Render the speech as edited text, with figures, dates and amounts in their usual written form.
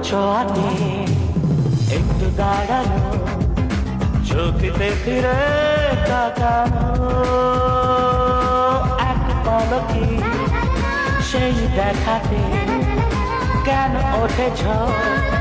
ছোঁয়াতে একটু দাঁড়ানো, চোখেতে ফিরে তাকানো, এক পলকে সেই দেখাতে কেন ওঠে ঝড়